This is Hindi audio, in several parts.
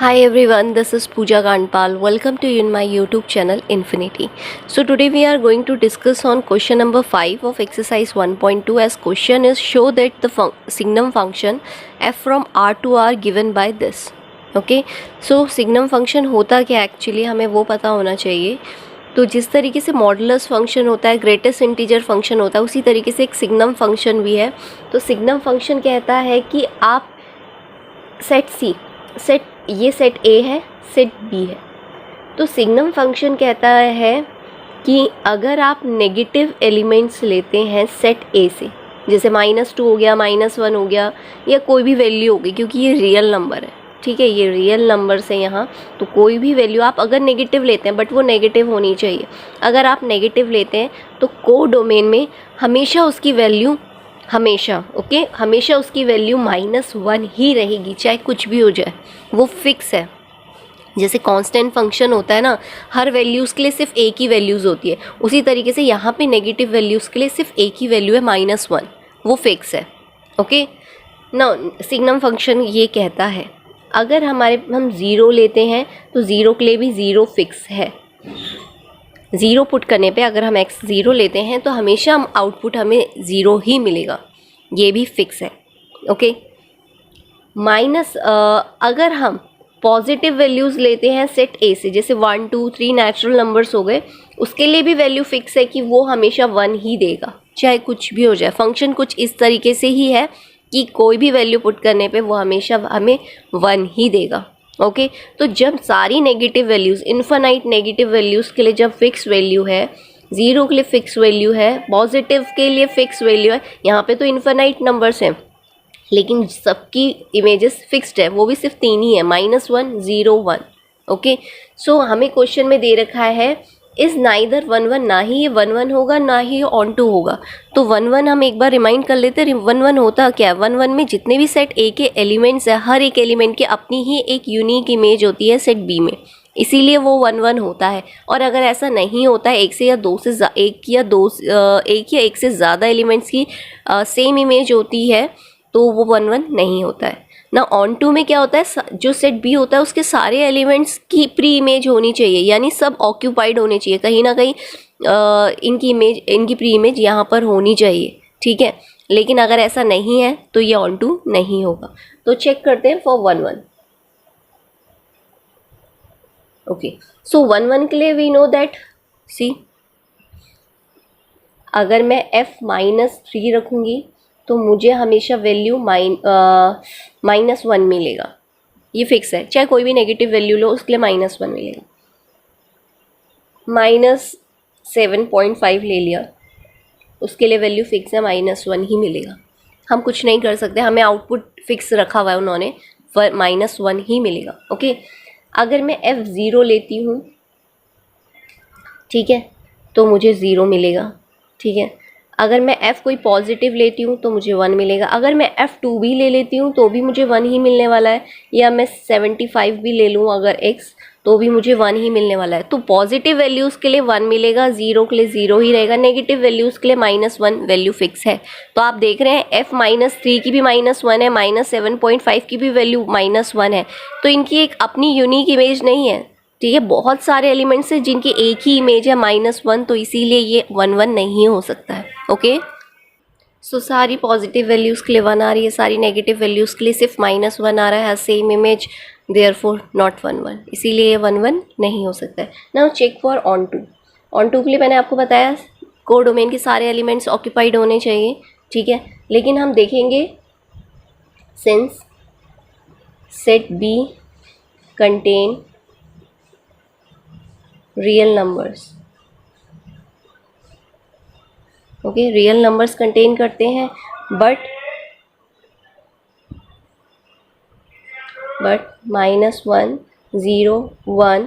Hi everyone, this is Pooja Gandpal. Welcome to you in my YouTube channel Infinity. So today we are going to discuss on question number 5 of exercise 1.2 as question is show that the signum function f from r to r given by this. Okay, so signum function होता क्या एक्चुअली हमें वो पता होना चाहिए. तो जिस तरीके से मॉडुलस फंक्शन होता है, ग्रेटेस्ट इंटीजर फंक्शन होता है, उसी तरीके से एक सिग्नम फंक्शन भी है. तो सिग्नम फंक्शन कहता है कि आप सेट ये सेट ए है, सेट बी है. तो सिग्नम फंक्शन कहता है कि अगर आप नेगेटिव एलिमेंट्स लेते हैं सेट ए से, जैसे -2 हो गया, -1 हो गया, या कोई भी वैल्यू होगी, क्योंकि ये रियल नंबर है, ठीक है, ये रियल नंबर से यहाँ, तो कोई भी वैल्यू आप अगर नेगेटिव लेते हैं, बट वो नेगेटिव होनी चाहिए. अगर आप नेगेटिव लेते हैं तो को डोमेन में हमेशा उसकी वैल्यू हमेशा उसकी वैल्यू -1 ही रहेगी, चाहे कुछ भी हो जाए, वो फिक्स है. जैसे कांस्टेंट फंक्शन होता है ना, हर वैल्यूज़ के लिए सिर्फ एक ही वैल्यूज़ होती है, उसी तरीके से यहाँ पे नेगेटिव वैल्यूज़ के लिए सिर्फ एक ही वैल्यू है -1, वो फिक्स है. ओके ना, सिग्नम फंक्शन ये कहता है अगर हम 0 लेते हैं तो 0 के लिए भी 0 फिक्स है. 0 पुट करने पे अगर हम x 0 लेते हैं तो हमेशा हम आउटपुट हमें 0 ही मिलेगा, ये भी फिक्स है. ओके, अगर हम पॉजिटिव वैल्यूज़ लेते हैं सेट ए से, जैसे 1 2 3 नेचुरल नंबर्स हो गए, उसके लिए भी वैल्यू फिक्स है कि वो हमेशा 1 ही देगा, चाहे कुछ भी हो जाए. फंक्शन कुछ इस तरीके से ही है कि कोई भी वैल्यू पुट करने पे वो हमेशा हमें 1 ही देगा. ओके, तो जब सारी negative values, infinite negative values के लिए जब फिक्स वैल्यू है, 0 के लिए फिक्स वैल्यू है, पॉजिटिव के लिए फिक्स वैल्यू है, यहाँ पे तो इन्फिनाइट नंबर्स हैं लेकिन सबकी इमेजेस फिक्स्ड है, वो भी सिर्फ 3 ही है, -1 0 1. ओके, सो हमें क्वेश्चन में दे रखा है इज़ नाइदर 1 1, ना ही ये 1 1 होगा ना ही ऑन टू होगा. तो 1 1 हम एक बार रिमाइंड कर लेते हैं. 1 1 होता क्या है? 1 1 में जितने भी सेट ए के एलिमेंट्स है, हर एक एलिमेंट की अपनी ही एक यूनिक इमेज होती है सेट बी में, इसीलिए वो 1 1 होता है. और अगर ऐसा नहीं होता है, एक या एक से ज़्यादा एलिमेंट्स की सेम इमेज होती है, तो वो 1 1 नहीं होता है ना. ऑन टू में क्या होता है, जो सेट बी होता है उसके सारे एलिमेंट्स की प्री इमेज होनी चाहिए, यानी सब ऑक्यूपाइड होने चाहिए, कहीं ना कहीं इनकी प्री इमेज यहाँ पर होनी चाहिए, ठीक है. लेकिन अगर ऐसा नहीं है तो ये ऑन टू नहीं होगा. तो चेक करते हैं फॉर 1 1. ओके, सो 1 1 के लिए वी नो दैट, सी, अगर मैं f-3 रखूँगी तो मुझे हमेशा वैल्यू -1 मिलेगा, ये फिक्स है, चाहे कोई भी नेगेटिव वैल्यू लो उसके लिए -1 मिलेगा. -7.5 ले लिया, उसके लिए वैल्यू फिक्स है, -1 ही मिलेगा. हम कुछ नहीं कर सकते, हमें आउटपुट फिक्स रखा हुआ है उन्होंने, -1 ही मिलेगा. ओके, अगर मैं f0 लेती हूँ, ठीक है, तो मुझे 0 मिलेगा, ठीक है. अगर मैं f कोई पॉजिटिव लेती हूँ तो मुझे 1 मिलेगा. अगर मैं f2 भी ले लेती हूँ तो भी मुझे 1 ही मिलने वाला है, या मैं 75 भी ले लूँ अगर x, तो भी मुझे 1 ही मिलने वाला है. तो पॉजिटिव वैल्यूज़ के लिए 1 मिलेगा, 0 के लिए 0 ही रहेगा, नेगेटिव वैल्यूज़ के लिए -1 वैल्यू फिक्स है. तो आप देख रहे हैं f-3 की भी -1 है, -7.5 की भी वैल्यू -1 है. तो इनकी एक अपनी यूनिक इमेज नहीं है, ठीक है, बहुत सारे एलिमेंट्स हैं जिनकी एक ही इमेज है -1, तो इसीलिए ये 1 1 नहीं हो सकता है. ओके, सो सारी पॉजिटिव वैल्यूज़ के लिए 1 आ रही है, सारी नेगेटिव वैल्यूज़ के लिए सिर्फ -1 आ रहा है, सेम इमेज, देयरफॉर नॉट 1 1, इसीलिए ये 1 1 नहीं हो सकता है. Now check for onto. Onto के लिए मैंने आपको बताया को डोमेन के सारे एलिमेंट्स ऑक्यूपाइड होने चाहिए, ठीक है. लेकिन हम देखेंगे since set B contain real numbers, okay, real numbers contain करते हैं, but -1 0 1,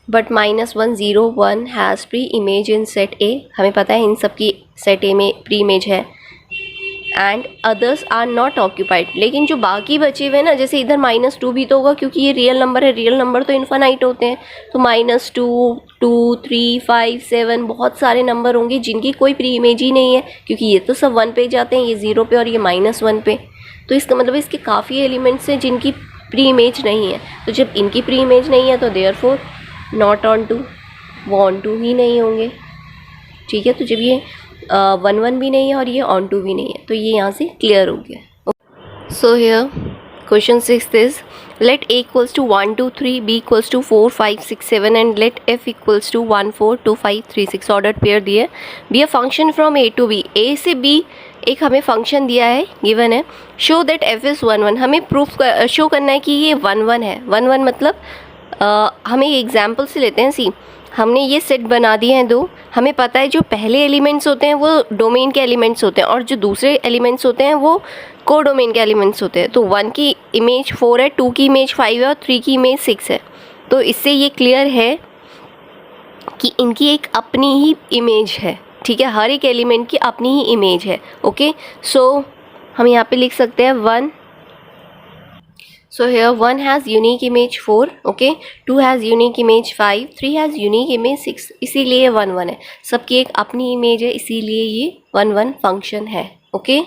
but -1 0 1 has pre image in set A. हमें पता है इन सब की सेट ए में प्री इमेज है, and others are not occupied. लेकिन जो बाकी बचे हुए ना, जैसे इधर -2 भी तो होगा, क्योंकि ये रियल नंबर है, रियल नंबर तो इन्फिनाइट होते हैं, तो -2 2 3 5 7 बहुत सारे नंबर होंगे जिनकी कोई प्री इमेज ही नहीं है, क्योंकि ये तो सब 1 पे जाते हैं, ये 0 पे और ये -1 पे. तो इसका मतलब इसके काफ़ी एलिमेंट्स हैं जिनकी प्री इमेज नहीं है, तो जब इनकी प्री इमेज नहीं है तो देयरफॉर नॉट ऑन टू, वो ऑन टू ही नहीं होंगे, ठीक है। तो जब ये 1 1 भी नहीं है और ये ऑन टू भी नहीं है, तो ये यहाँ से क्लियर हो गया। So here question 6 is let a equals to 1 2 3, b equals to 4 5 6 7 and let f equals to 1 4 2 5 3 6 order pair दिए। Be a function from a to b, a से b एक हमें फंक्शन दिया है, गिवन है। शो दैट f इज़ 1 1, हमें प्रूफ शो करना है कि ये 1 1 है। 1 1 मतलब हमें एग्जाम्पल से लेते हैं। सी, हमने ये सेट बना दिए हैं दो, हमें पता है जो पहले एलिमेंट्स होते हैं वो डोमेन के एलिमेंट्स होते हैं और जो दूसरे एलिमेंट्स होते हैं वो को डोमेन के एलिमेंट्स होते हैं। तो 1 की इमेज 4 है, 2 की इमेज 5 है और 3 की इमेज 6 है। तो इससे ये क्लियर है कि इनकी एक अपनी ही इमेज है, ठीक है। हर एक एलिमेंट की अपनी ही इमेज है। ओके, सो हम यहाँ पे लिख सकते हैं 1। So here 1 has unique image 4, okay, 2 has unique image 5, 3 has unique image 6, इसीलिए 1 1 है। सबकी एक अपनी इमेज है, इसीलिए ये 1 1 फंक्शन है। Okay,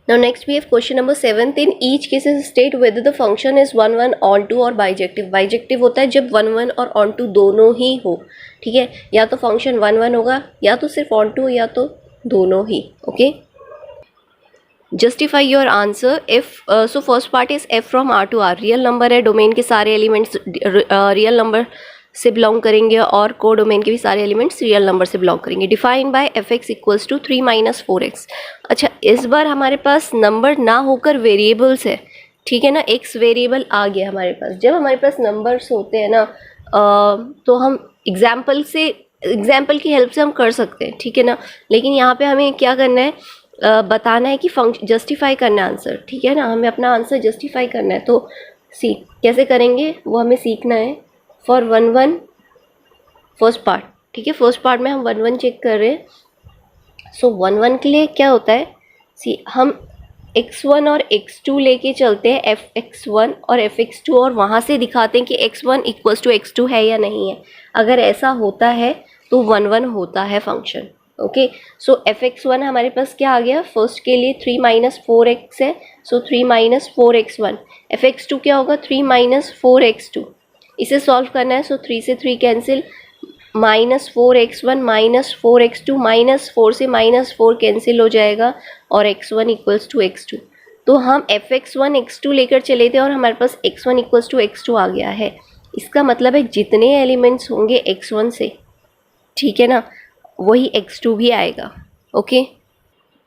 now next we have question number 7. In each cases state whether the function is 1 1 on to और bijective। bijective होता है जब 1 1 और on to दोनों ही हो, ठीक है। या तो फंक्शन 1 1 होगा, या तो सिर्फ on to, या तो दोनों ही। Okay, justify your answer. If so first part is f from R to R, real number है, डोमेन के सारे एलिमेंट्स रियल नंबर से बिलोंग करेंगे और को डोमेन के भी सारे एलिमेंट्स रियल नंबर से बिलोंग करेंगे। Define by f x equals to 3 - 4x। अच्छा, इस बार हमारे पास नंबर ना होकर वेरिएबल्स है, ठीक है ना। एक्स वेरिएबल आ गया हमारे पास। जब हमारे पास नंबर्स होते हैं ना तो हम एग्जाम्पल की हेल्प से हम कर सकते हैं, ठीक है ना। लेकिन यहाँ पे हमें क्या करना है, बताना है कि फंक्शन जस्टिफाई करना है आंसर, ठीक है ना। हमें अपना आंसर जस्टिफाई करना है, तो सी कैसे करेंगे वो हमें सीखना है। फॉर 1 1 फर्स्ट पार्ट, ठीक है, फर्स्ट पार्ट में हम 1 1 चेक कर रहे हैं। सो 1 1 के लिए क्या होता है, सी हम x1 और x2 लेके चलते हैं, fx1 और fx2, और वहाँ से दिखाते हैं कि x1 इक्वल्स टू x2 है या नहीं है। अगर ऐसा होता है तो 1 1 होता है फंक्शन। ओके, सो fx1 हमारे पास क्या आ गया, फर्स्ट के लिए 3 - 4x है, सो 3 - 4x1। fx2 क्या होगा, 3 - 4x2। इसे सॉल्व करना है, सो 3 से 3 कैंसिल, -4x1 - 4x2, -4 से -4 कैंसिल हो जाएगा और x1 इक्वल्स टू x2। तो हम fx1 x2 लेकर चले थे और हमारे पास x1 इक्वल्स टू x2 आ गया है। इसका मतलब है जितने एलिमेंट्स होंगे x1 से, ठीक है ना, वही x2 भी आएगा। ओके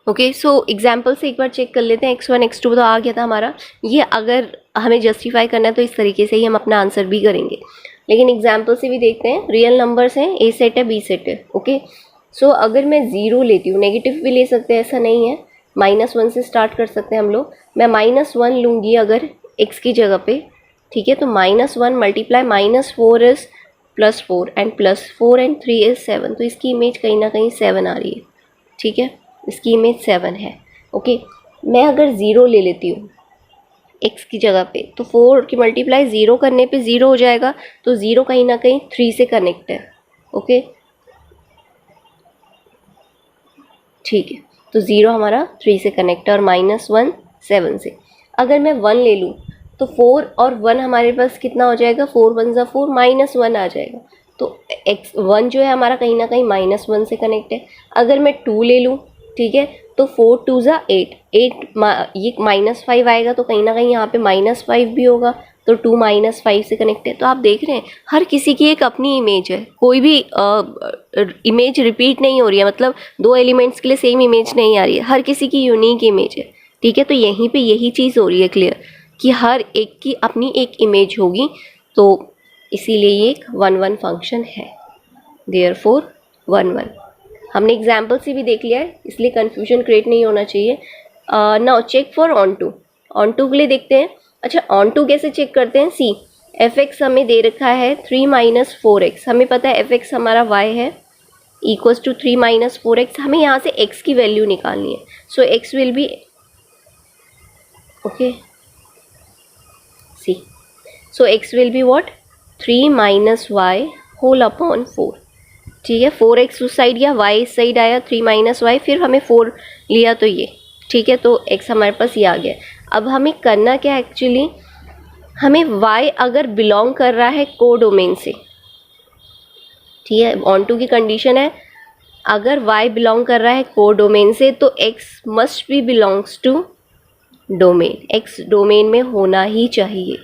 ओके, सो एग्जाम्पल से एक बार चेक कर लेते हैं। x1 x2 तो आ गया था हमारा। ये अगर हमें जस्टिफाई करना है तो इस तरीके से ही हम अपना आंसर भी करेंगे, लेकिन एग्जाम्पल से भी देखते हैं। रियल नंबर्स हैं, ए सेट है, बी सेट है। ओके, सो अगर मैं 0 लेती हूँ, नेगेटिव भी ले सकते हैं, ऐसा नहीं है, -1 से स्टार्ट कर सकते हैं हम लोग। मैं -1 लूँगी अगर x की जगह पे, ठीक है, तो -1 multiply -4 is +4 and +4 and 3 is 7। तो इसकी इमेज कहीं ना कहीं 7 आ रही है, ठीक है, इसकी इमेज 7 है। ओके, मैं अगर 0 ले लेती हूँ x की जगह पे, तो 4 की मल्टीप्लाई 0 करने पे 0 हो जाएगा, तो 0 कहीं ना कहीं 3 से कनेक्ट है। ओके, ठीक है, तो 0 हमारा 3 से कनेक्ट है और -1 7 से। अगर मैं 1 ले लूँ तो 4 और 1 हमारे पास कितना हो जाएगा, 4 1 ज़ा 4, -1 आ जाएगा। तो x1 जो है हमारा कहीं ना कहीं -1 से कनेक्ट है। अगर मैं 2 ले लूँ, ठीक है, तो 4 2 ज़ा 8, ये -5 आएगा, तो कहीं ना कहीं यहाँ पे -5 भी होगा, तो 2 -5 से कनेक्ट है। तो आप देख रहे हैं हर किसी की एक अपनी इमेज है, कोई भी इमेज रिपीट नहीं हो रही है, मतलब 2 एलिमेंट्स के लिए सेम इमेज नहीं आ रही है, हर किसी की यूनिक इमेज है, ठीक है। तो यहीं पे यही चीज़ हो रही है क्लियर कि हर एक की अपनी एक इमेज होगी, तो इसीलिए ये एक 1 1 फंक्शन है। देयरफॉर 1 1 हमने एग्जाम्पल से भी देख लिया है, इसलिए कन्फ्यूजन क्रिएट नहीं होना चाहिए। Now check for onto के लिए देखते हैं। अच्छा, ऑन टू कैसे चेक करते हैं, सी fx हमें दे रखा है 3 - 4x, हमें पता है fx हमारा y है, इक्वल्स टू 3 - 4x। हमें यहाँ से x की वैल्यू निकालनी है, so x will be, okay, see, so x will be what, 3 - y whole upon 4, ठीक है। 4x उस साइड या y इस साइड आया, 3 - y, फिर हमें 4 लिया तो ये, ठीक है, तो x हमारे पास ये आ गया। अब हमें करना क्या एक्चुअली, हमें y अगर बिलोंग कर रहा है कोडोमेन से, ठीक है, ऑन टू की कंडीशन है अगर y बिलोंग कर रहा है कोडोमेन से तो x must be belongs to domain, x domain में होना ही चाहिए,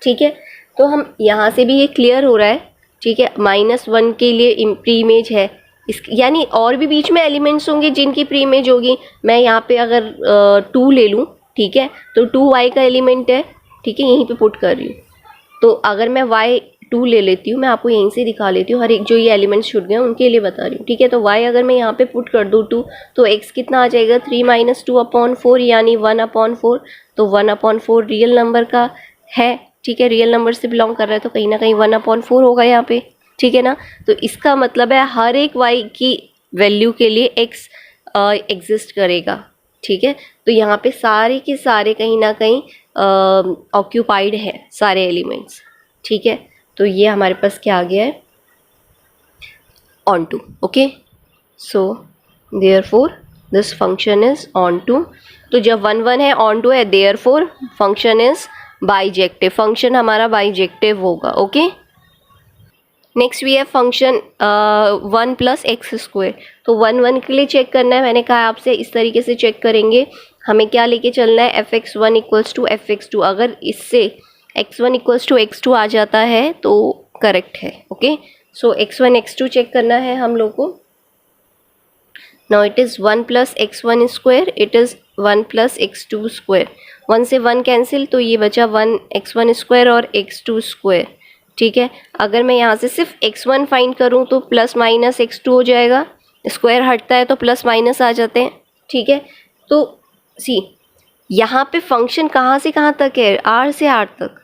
ठीक है। तो हम यहाँ से भी ये क्लियर हो रहा है, ठीक है, -1 के लिए प्री इमेज है इस, यानी और भी बीच में एलिमेंट्स होंगे जिनकी प्री इमेज होगी। मैं यहाँ पे अगर 2 ले लूँ, ठीक है, तो 2y का एलिमेंट है, ठीक है, यहीं पे पुट कर रही हूँ। तो अगर मैं y2 ले लेती हूँ, मैं आपको यहीं से दिखा लेती हूँ, हर एक जो ये एलिमेंट्स छूट गए उनके लिए बता रही हूँ, ठीक है। तो y अगर मैं यहाँ पे पुट कर दूँ 2, तो x कितना आ जाएगा 3 - 2/4 यानी 1/4। तो 1/4 रियल नंबर का है, ठीक है, रियल नंबर से बिलोंग कर रहा है तो कहीं ना कहीं 1/4 होगा यहाँ पे, ठीक है ना। तो इसका मतलब है हर एक y की वैल्यू के लिए x एग्जिस्ट करेगा, ठीक है। तो यहाँ पे सारे के सारे कहीं ना कहीं ऑक्यूपाइड है सारे एलिमेंट्स, ठीक है। तो ये हमारे पास क्या आ गया है, onto, okay. So therefore this function is onto. तो जब 1 1 है, ऑन टू है, therefore function is bijective, function हमारा बाइजेक्टिव होगा, ओके। नेक्स्ट वी है फंक्शन 1 + x²। तो 1 1 के लिए चेक करना है, मैंने कहा आपसे इस तरीके से चेक करेंगे। हमें क्या लेके चलना है, fx1 = fx2। अगर इससे x1 = x2 आ जाता है तो करेक्ट है, ओके। सो x1 x2 चेक करना है हम लोग को। Now it is 1 + x1², it is 1 + x2²। 1 से 1 कैंसिल, तो ये बचा 1 x1² और x2², ठीक है। अगर मैं यहाँ से सिर्फ x1 फाइंड करूँ तो ± x2 हो जाएगा, स्क्वायर हटता है तो ± आ जाते हैं, ठीक है। तो सी यहाँ पे फंक्शन कहाँ से कहाँ तक है, R से R तक,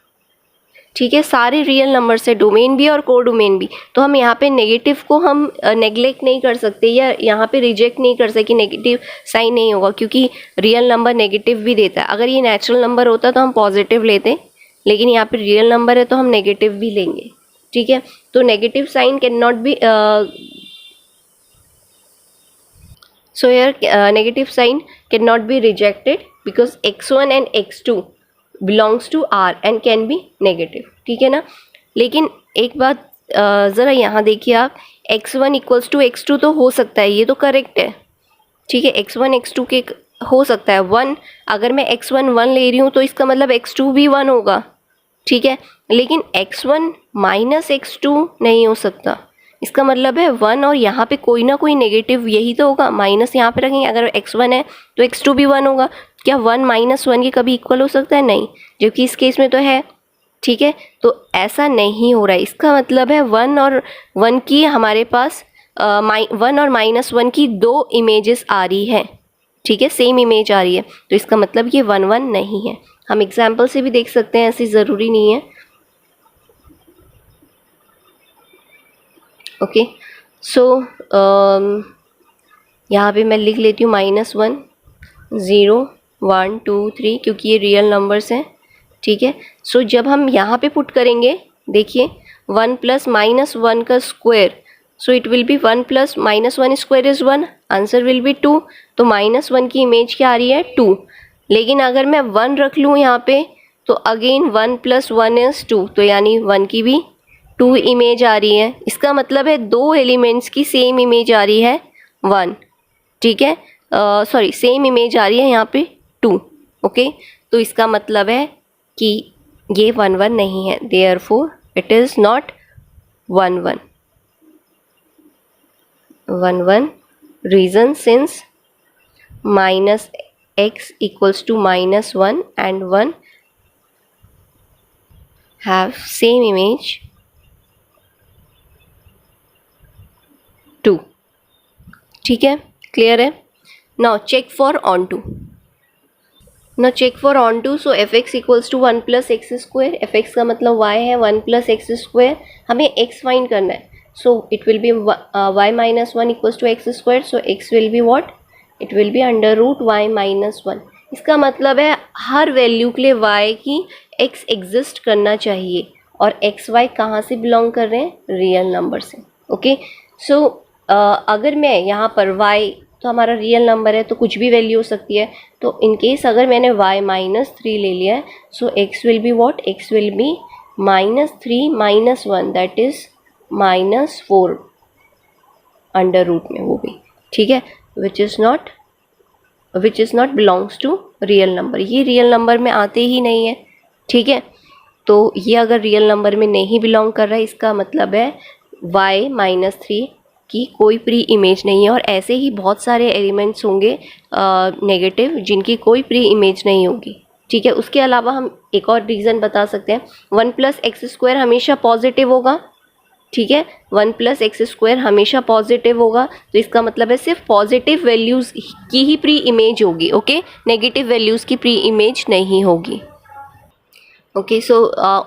ठीक है, सारे रियल नंबर से, डोमेन भी और कोडोमेन भी। तो हम यहाँ पे नेगेटिव को हम नेग्लेक्ट नहीं कर सकते या यहाँ पे रिजेक्ट नहीं कर सकते कि नेगेटिव साइन नहीं होगा, क्योंकि रियल नंबर नेगेटिव भी देता है। अगर ये नेचुरल नंबर होता तो हम पॉजिटिव लेते, लेकिन यहाँ पे रियल नंबर है तो हम नेगेटिव भी लेंगे, ठीक है। तो negative sign can not be, so here negative sign cannot be rejected because x1 and x2 belongs to R and can be negative, ठीक है ना। लेकिन एक बात ज़रा यहाँ देखिए आप, x1 = x2 तो हो सकता है, ये तो करेक्ट है, ठीक है, x1 x2 के हो सकता है 1। अगर मैं x1 1 ले रही हूँ तो इसका मतलब x2 भी 1 होगा, ठीक है। लेकिन x1 - x2 नहीं हो सकता, इसका मतलब है 1 और यहाँ पे कोई ना कोई नेगेटिव यही तो होगा, माइनस यहाँ पे रखेंगे। अगर x1 है तो x2 भी 1 होगा, क्या 1 - 1 के कभी इक्वल हो सकता है, नहीं, जबकि इस केस में तो है, ठीक है। तो ऐसा नहीं हो रहा है, इसका मतलब है 1 और 1 की हमारे पास 1 और -1 की 2 इमेजेस आ रही है, ठीक है, सेम इमेज आ रही है। तो इसका मतलब ये 1 1 नहीं है। हम एग्जाम्पल से भी देख सकते हैं, ऐसी ज़रूरी नहीं है, ओके। सो यहाँ पे मैं लिख लेती हूँ -1 0 1 2 3, क्योंकि ये रियल नंबर्स हैं, ठीक है। सो जब हम यहाँ पे पुट करेंगे, देखिए 1 + -1 का square, so it will be 1 + -1² is 1, answer will be 2। तो -1 की इमेज क्या आ रही है, 2। लेकिन अगर मैं 1 रख लूँ यहाँ पे तो अगेन 1 + 1 इज़ 2, तो यानी 1 की भी 2 इमेज आ रही है। इसका मतलब है 2 एलिमेंट्स की सेम इमेज आ रही है 1, ठीक है, सॉरी सेम इमेज आ रही है यहाँ पे 2, ओके। तो इसका मतलब है कि ये 1 1 नहीं है, therefore it is not 1 1 1 1। Reason since -x = -1 and 1 have same image 2, ठीक है, क्लियर है। Now check for onto, now check for onto. So fx = 1 + x², fx का मतलब y है, 1 + x², हमें x फाइंड करना है। So it will be y - 1 = x², so x will be what, it will be √y - 1। इसका मतलब है हर वैल्यू के लिए y की x एग्जिस्ट करना चाहिए, और एक्स वाई कहाँ से बिलोंग कर रहे हैं, रियल नंबर से, ओके। सो अगर मैं यहाँ पर y तो हमारा रियल नंबर है तो कुछ भी वैल्यू हो सकती है। तो इन केस अगर मैंने y -3 ले लिया है, so x will be what, x will be -3 - 1 that is -4 under root में, वो भी ठीक है, which is not belongs to real number. ये रियल नंबर में आते ही नहीं है, ठीक है। तो ये अगर रियल नंबर में नहीं बिलोंग कर रहा है, इसका मतलब है y -3 की कोई प्री इमेज नहीं है। और ऐसे ही बहुत सारे एलिमेंट्स होंगे नेगेटिव जिनकी कोई प्री इमेज नहीं होगी, ठीक है। उसके अलावा हम एक और रीज़न बता सकते हैं, 1 + x² हमेशा पॉजिटिव होगा, ठीक है। 1 + x² हमेशा पॉजिटिव होगा, तो इसका मतलब है सिर्फ पॉजिटिव वैल्यूज़ की ही प्री इमेज होगी, ओके, नेगेटिव वैल्यूज़ की प्री इमेज नहीं होगी। Okay, so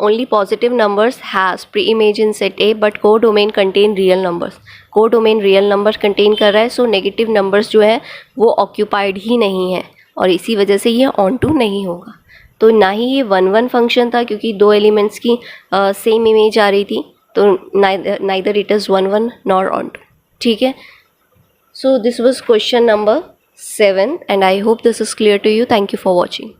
only positive numbers has pre-image in set A, but codomain contain real numbers. codomain real numbers contain कर रहा है, so negative numbers जो है वो occupied ही नहीं है और इसी वजह से ये onto नहीं होगा। तो ना ही ये 1-1 फंक्शन था क्योंकि दो एलिमेंट्स की सेम इमेज आ रही थी, तो neither it is 1-1 nor onto, ठीक है। So this was question number 7 and I hope this is clear to you. Thank you for watching.